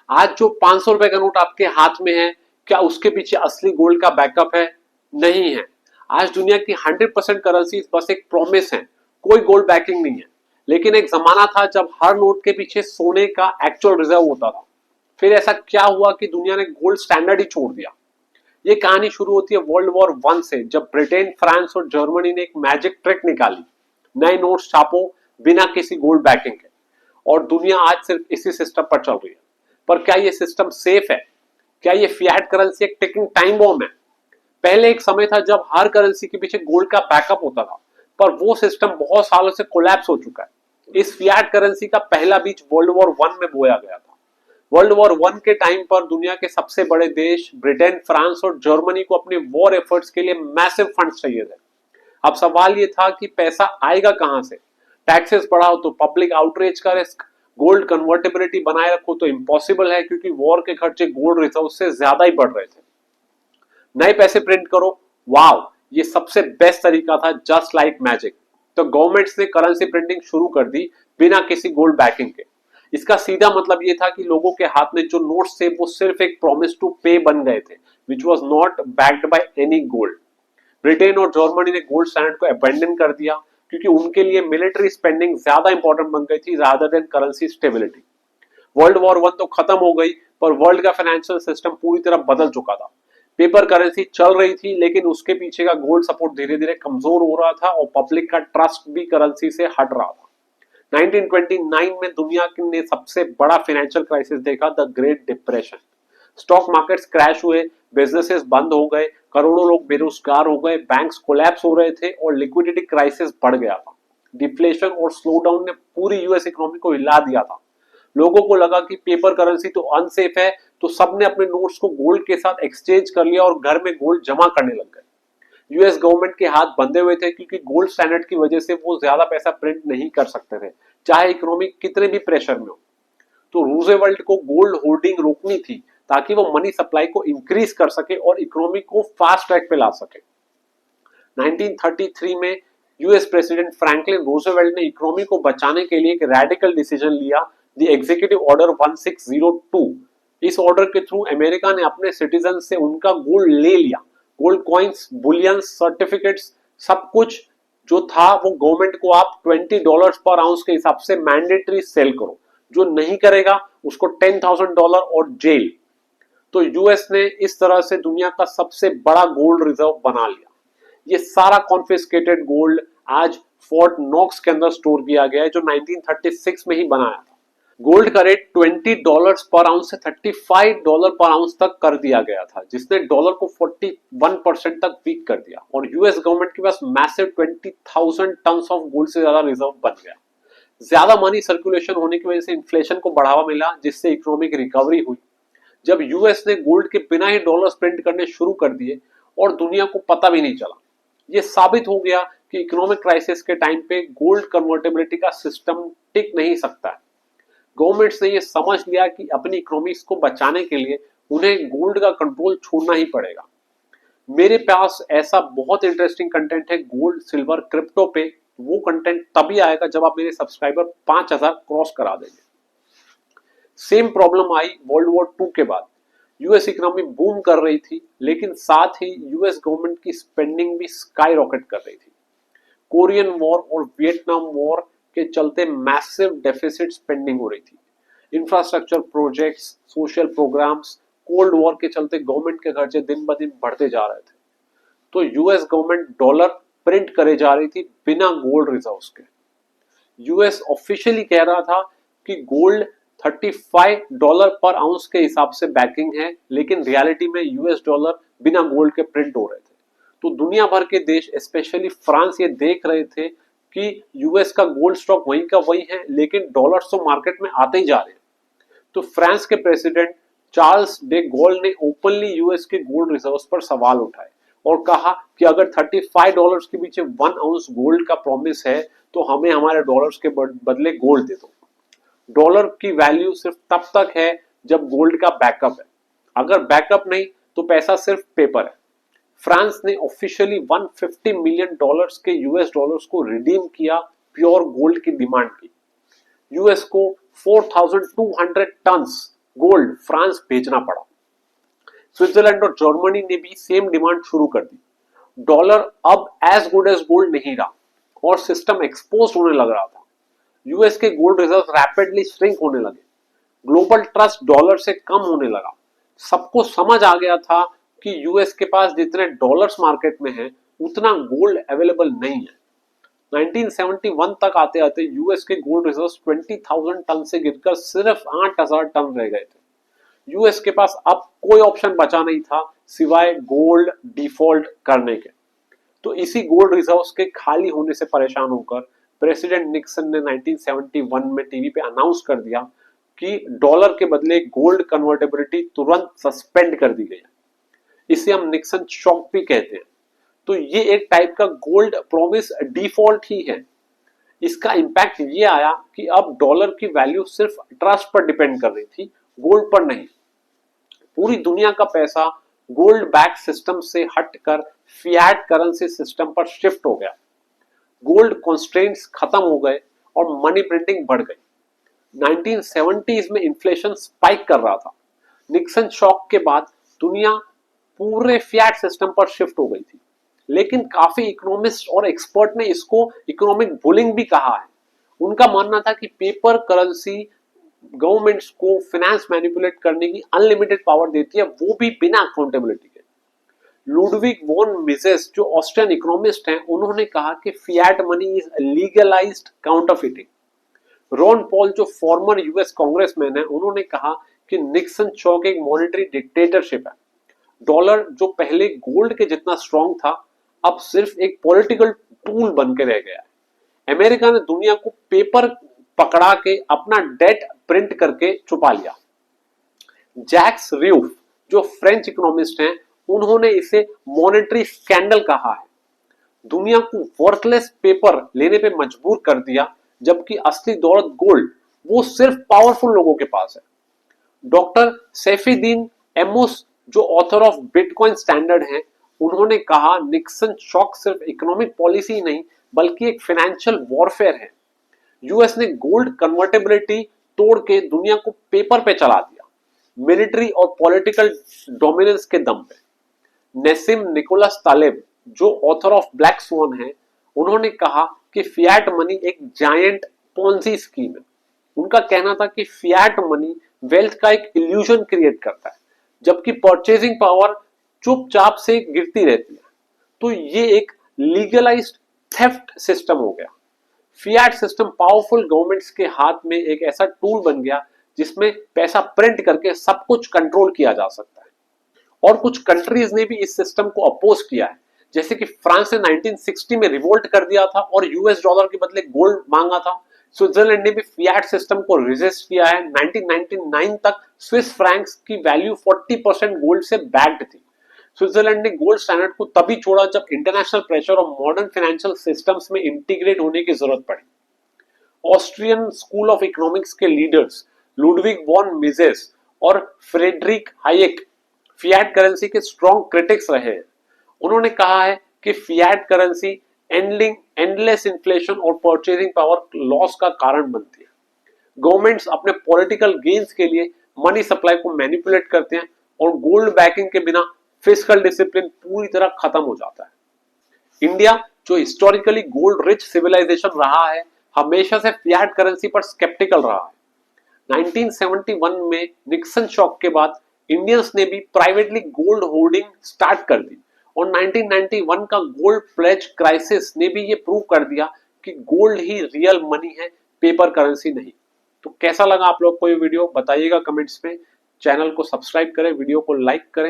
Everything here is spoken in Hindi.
आज जो 500 रुपए का नोट आपके हाथ में है, क्या उसके पीछे असली गोल्ड का बैकअप है? नहीं है। आज दुनिया की 100% करेंसी बस एक प्रॉमिस है, कोई गोल्ड बैकिंग नहीं है। लेकिन एक जमाना था जब हर नोट के पीछे सोने का एक्चुअल रिजर्व होता था। फिर ऐसा क्या हुआ कि दुनिया ने गोल्ड स्टैंडर्ड ही छोड़ दिया? ये कहानी शुरू होती है वर्ल्ड वॉर वन से, जब ब्रिटेन, फ्रांस और जर्मनी ने एक मैजिक ट्रिक निकाली। नए नोट्स छापो बिना किसी गोल्ड बैकिंग के। और दुनिया आज सिर्फ इसी सिस्टम पर चल रही है। पर क्या ये सिस्टम सेफ है? क्या ये फिएट करेंसी एक टिकिंग टाइम बॉम्ब है? पहले एक समय था जब हर करेंसी के पीछे गोल्ड का बैकअप होता था, पर वो सिस्टम बहुत सालों से कोलैप्स हो चुका है। इस फिएट करेंसी का पहला बीज वर्ल्ड वॉर वन में बोया गया था। वर्ल्ड वॉर वन के टाइम पर दुनिया के सबसे बड़े देश ब्रिटेन, फ्रांस और जर्मनी को अपने वॉर एफर्ट्स के लिए मैसिव फंड्स चाहिए थे। अब सवाल ये था कि पैसा आएगा कहां से? टैक्सेस बढ़ाओ तो पब्लिक आउटरीच का रिस्क, गोल्ड कन्वर्टेबिलिटी बनाए रखो तो इम्पॉसिबल है, क्योंकि वॉर के खर्चे गोल्ड रिजर्व से ज्यादा ही बढ़ रहे थे। नए पैसे प्रिंट करो, वाओ, ये सबसे बेस्ट तरीका था, जस्ट लाइक मैजिक। तो गवर्नमेंट्स ने करेंसी प्रिंटिंग शुरू कर दी बिना किसी गोल्ड बैकिंग के। इसका सीधा मतलब ये था कि लोगों के हाथ में जो नोट्स थे वो सिर्फ एक प्रॉमिस टू पे बन गए थे, which was not backed by any gold. Britain और जर्मनी ने गोल्ड स्टैंडर्ड को अबेंडन कर दिया, क्योंकि उनके लिए मिलिट्री स्पेंडिंग ज्यादा इंपॉर्टेंट बन गई थी rather than currency stability. World war one तो खत्म हो गई, पर वर्ल्ड का फाइनेंशियल सिस्टम पूरी तरह बदल चुका था। पेपर करेंसी चल रही थी, लेकिन उसके पीछे का गोल्ड सपोर्ट धीरे धीरे कमजोर हो रहा था और पब्लिक का ट्रस्ट भी करेंसी से हट रहा था। 1929 में दुनिया ने सबसे बड़ा फाइनेंशियल क्राइसिस देखा, the great depression. Stock markets crash हुए, बिजनेसेस बंद हो गए, करोड़ों लोग बेरोजगार हो गए, बैंक्स कोलैप्स हो रहे थे और लिक्विडिटी क्राइसिस बढ़ गया था। डिफ्लेशन और स्लोडाउन ने पूरी यूएस इकोनॉमी को हिला दिया था। लोगों को लगा कि पेपर करेंसी तो अनसेफ है, तो सबने अपने नोट्स को गोल्ड के साथ एक्सचेंज कर लिया और घर में गोल्ड जमा करने लग गए। यूएस गवर्नमेंट के हाथ बंधे हुए थे, क्योंकि गोल्ड स्टैंडर्ड की वजह से वो ज्यादा पैसा प्रिंट नहीं कर सकते थे, चाहे इकोनॉमी कितने भी प्रेशर में हो। तो रूजवेल्ट को गोल्ड होल्डिंग रोकनी थी, ताकि वो मनी सप्लाई को इंक्रीज कर सके और इकोनॉमी को फास्ट ट्रैक पे ला सके। 1933 में यूएस प्रेसिडेंट फ्रैंकलिन रूजवेल्ट ने इकोनॉमी को बचाने के लिए एक रेडिकल डिसीजन लिया, द एग्जीक्यूटिव ऑर्डर 1602। इस ऑर्डर के थ्रू अमेरिका ने अपने सिटीजन से उनका गोल्ड ले लिया। गोल्ड कॉइन्स, बुलियंस, सर्टिफिकेट्स, सब कुछ जो था वो गवर्नमेंट को आप $20 पर आउंस के हिसाब से मैंडेटरी सेल करो। जो नहीं करेगा उसको $10,000 और जेल। तो यूएस ने इस तरह से दुनिया का सबसे बड़ा गोल्ड रिजर्व बना लिया। ये सारा कॉन्फिस्केटेड गोल्ड आज फोर्ट नॉक्स के अंदर स्टोर किया गया है, जो 1936 में ही बनाया था। गोल्ड का रेट $20 पर आउंस से $35 पर आउंस तक कर दिया गया था, जिसने डॉलर को 41% तक वीक कर दिया। और यूएस गवर्नमेंट के पास मैसिव 20,000 टन ऑफ गोल्ड से ज्यादा रिजर्व बन गया। ज्यादा मनी सर्कुलेशन होने की वजह से इन्फ्लेशन को बढ़ावा मिला, जिससे इकोनॉमिक रिकवरी हुई। जब यूएस ने गोल्ड के बिना ही डॉलर्स प्रिंट करने शुरू कर दिए और दुनिया को पता भी नहीं चला। ये साबित हो गया कि इकोनॉमिक क्राइसिस के टाइम पे गोल्ड कन्वर्टेबिलिटी का सिस्टम टिक नहीं सकता है। गवर्नमेंट्स ने ये समझ लिया कि अपनी इकोनॉमिक्स को बचाने के लिए उन्हें गोल्ड का कंट्रोल छोड़ना ही पड़ेगा। मेरे पास ऐसा बहुत इंटरेस्टिंग कंटेंट है गोल्ड, सिल्वर, क्रिप्टो पे। वो कंटेंट तभी आएगा जब आप मेरे सब्सक्राइबर 5,000 क्रॉस करा देंगे। सेम प्रॉब्लम आई वर्ल्ड वॉर टू के बाद। यूएस इकोनॉमी बूम कर रही थी, लेकिन साथ ही यूएस गवर्नमेंट की स्पेंडिंग भी स्काई रॉकेट कर रही थी। कोरियन वॉर और वियतनाम वॉर के चलते मैसिव डेफिसिट स्पेंडिंग हो रही थी। Infrastructure projects, social programmes, cold war के चलते गवर्नमेंट के खर्चे दिन ब दिन बढ़ते जा रहे थे। तो यूएस गवर्नमेंट डॉलर प्रिंट करे जा रही थी बिना गोल्ड रिजर्व्स के। यूएस ऑफिशियली कह रहा था कि गोल्ड $35 पर आउंस के हिसाब से बैकिंग है, लेकिन रियलिटी में यूएस डॉलर बिना गोल्ड के प्रिंट हो रहे थे। तो दुनिया भर के देश, स्पेशली फ्रांस, ये देख रहे थे कि यूएस का गोल्ड स्टॉक वहीं का वहीं है, लेकिन डॉलर्स तो मार्केट में आते ही जा रहे हैं। तो फ्रांस के प्रेसिडेंट चार्ल्स डे गोल ने ओपनली यूएस के गोल्ड रिजर्व्स पर सवाल उठाए और कहा कि अगर $35 के पीछे 1 आउंस गोल्ड का प्रॉमिस है, तो हमें हमारे डॉलर्स के बदले गोल्ड दे दो। डॉलर की वैल्यू सिर्फ तब तक है जब गोल्ड का बैकअप है। अगर बैकअप नहीं तो पैसा सिर्फ पेपर है। फ्रांस ने ऑफिशियली $150 मिलियन के यूएस डॉलर्स को रिडीम किया प्योर गोल्ड की डिमांड की। यूएस को 4,200 टन्स गोल्ड फ्रांस भेजना पड़ा। स्विट्जरलैंड और जर्मनी ने भी सेम डिमांड शुरू कर दी। डॉलर अब एज गुड एज गोल्ड नहीं रहा और सिस्टम एक्सपोज होने लग रहा था। यूएस के गोल्ड रिजर्व रैपिडली श्रिंक होने लगे। ग्लोबल ट्रस्ट डॉलर से कम होने लगा। सबको समझ आ गया था कि यूएस के पास जितने डॉलर्स मार्केट में है उतना गोल्ड अवेलेबल नहीं है। 1971 तक आते आते यूएस के गोल्ड रिजर्व्स 20,000 टन से गिरकर सिर्फ 8,000 टन रह गए थे। यूएस के पास अब कोई ऑप्शन बचा नहीं था सिवाय गोल्ड डिफॉल्ट करने के। तो इसी गोल्ड रिजर्व्स के खाली होने से परेशान होकर प्रेसिडेंट निक्सन ने 1971 में टीवी पे अनाउंस कर दिया कि डॉलर के बदले गोल्ड कन्वर्टेबिलिटी तुरंत सस्पेंड कर दी गई। इसे हम निक्सन शॉक भी कहते हैं। तो ये एक टाइप का गोल्ड प्रॉमिस डिफॉल्ट ही है। इसका इंपैक्ट ये आया कि अब डॉलर की वैल्यू सिर्फ ट्रस्ट पर डिपेंड कर रही थी, गोल्ड पर नहीं। पूरी दुनिया का पैसा गोल्ड बैक सिस्टम से हटकर फिएट करेंसी सिस्टम पर शिफ्ट हो गया। गोल्ड कॉन्स्ट्रेंट्स खत्म हो गए और मनी प्रिंटिंग बढ़ गई। 1970s में इन्फ्लेशन स्पाइक कर रहा था। निक्सन शॉक के बाद दुनिया पूरे फिएट सिस्टम पर शिफ्ट हो गई थी। लेकिन काफी इकोनॉमिस्ट और एक्सपर्ट ने इसको इकोनॉमिक बुलिंग भी कहा है। उनका मानना था कि पेपर करेंसी गवर्नमेंट्स को फाइनेंस मैनिपुलेट करने की अनलिमिटेड पावर देती है, वो भी बिना अकाउंटेबिलिटी के। लुडविग वॉन मिसेस जो ऑस्ट्रियन इकोनॉमिस्ट हैं, उन्होंने कहा कि fiat money is legalized counterfeiting. Ron Paul जो फॉर्मर यूएस कांग्रेसमैन है, उन्होंने कहा कि निक्सन शॉक एक मॉनेटरी डिक्टेटरशिप है। डॉलर जो पहले गोल्ड के जितना स्ट्रांग था, अब सिर्फ एक पॉलिटिकल टूल बन के रह गया है। अमेरिका ने दुनिया को पेपर पकड़ा के अपना डेट प्रिंट करके छुपा लिया। जैक्स रियूफ जो फ्रेंच इकोनॉमिस्ट हैं, उन्होंने इसे मॉनेटरी स्कैंडल कहा है। दुनिया को वर्थलेस पेपर लेने पे मजबूर कर दिया, जबकि असली दौलत गोल्ड वो सिर्फ पावरफुल लोगों के पास है। डॉक्टर सैफुद्दीन एमोस जो ऑथर ऑफ बिटकॉइन स्टैंडर्ड हैं, उन्होंने कहा निक्सन शॉक सिर्फ इकोनॉमिक पॉलिसी ही नहीं बल्कि एक फाइनेंशियल वॉरफेयर है। यूएस ने गोल्ड कन्वर्टेबिलिटी तोड़ के दुनिया को पेपर पे चला दिया, मिलिट्री और पॉलिटिकल डोमिनेंस के दम पे। नेसिम निकोलस तालेब जो ऑथर ऑफ ब्लैक स्वॉन है, उन्होंने कहा कि फिएट मनी एक जायंट पॉन्जी स्कीम है। उनका कहना था कि फिएट मनी वेल्थ का एक इल्यूजन क्रिएट करता है, जबकि परचेजिंग पावर चुपचाप से गिरती रहती है। तो ये एक लीगलाइज्ड थेफ्ट सिस्टम हो गया। फिएट सिस्टम पावरफुल गवर्नमेंट्स के हाथ में एक ऐसा टूल बन गया जिसमें पैसा प्रिंट करके सब कुछ कंट्रोल किया जा सकता है। और कुछ कंट्रीज ने भी इस सिस्टम को अपोज किया है, जैसे कि फ्रांस ने 1960 में रिवोल्ट कर दिया था और यूएस डॉलर के बदले गोल्ड मांगा था। स्विट्जरलैंड ने भी फिएट सिस्टम को रेजिस्ट किया है। 1999 तक स्विस फ्रैंक्स की वैल्यू 40% गोल्ड से बैक्ड थी। स्विट्जरलैंड ने गोल्ड स्टैंडर्ड को तभी छोड़ा जब इंटरनेशनल प्रेशर और मॉडर्न फाइनेंशियल सिस्टम्स में इंटीग्रेट होने की जरूरत पड़ी। ऑस्ट्रियन स्कूल ऑफ इकोनॉमिक्स के लीडर्स लुडविग वॉन मिसेस और फ्रेडरिक हायेक फिएट करेंसी के स्ट्रॉन्ग क्रिटिक्स रहे हैं। उन्होंने कहा है कि फिएट करेंसी एंडलेस इन्फ्लेशन और परचेजिंग पावर लॉस का कारण बनती है। गवर्नमेंट्स अपने पॉलिटिकल गेन्स के लिए मनी सप्लाई को मैनिपुलेट करते हैं और गोल्ड बैकिंग के बिना फिस्कल डिसिप्लिन पूरी तरह खत्म हो जाता है। इंडिया जो हिस्टोरिकली गोल्ड रिच सिविलाइजेशन रहा है, हमेशा से फिएट करेंसी पर स्केप्टिकल रहा है। 1971 में निक्सन शॉक के बाद इंडियंस ने भी प्राइवेटली गोल्ड होल्डिंग स्टार्ट कर दी और 1991 का गोल्ड प्लेज क्राइसिस ने भी ये प्रूव कर दिया कि गोल्ड ही रियल मनी है, पेपर करेंसी नहीं। तो कैसा लगा आप लोग को ये वीडियो बताइएगा कमेंट्स में। चैनल को सब्सक्राइब करें, वीडियो को लाइक करें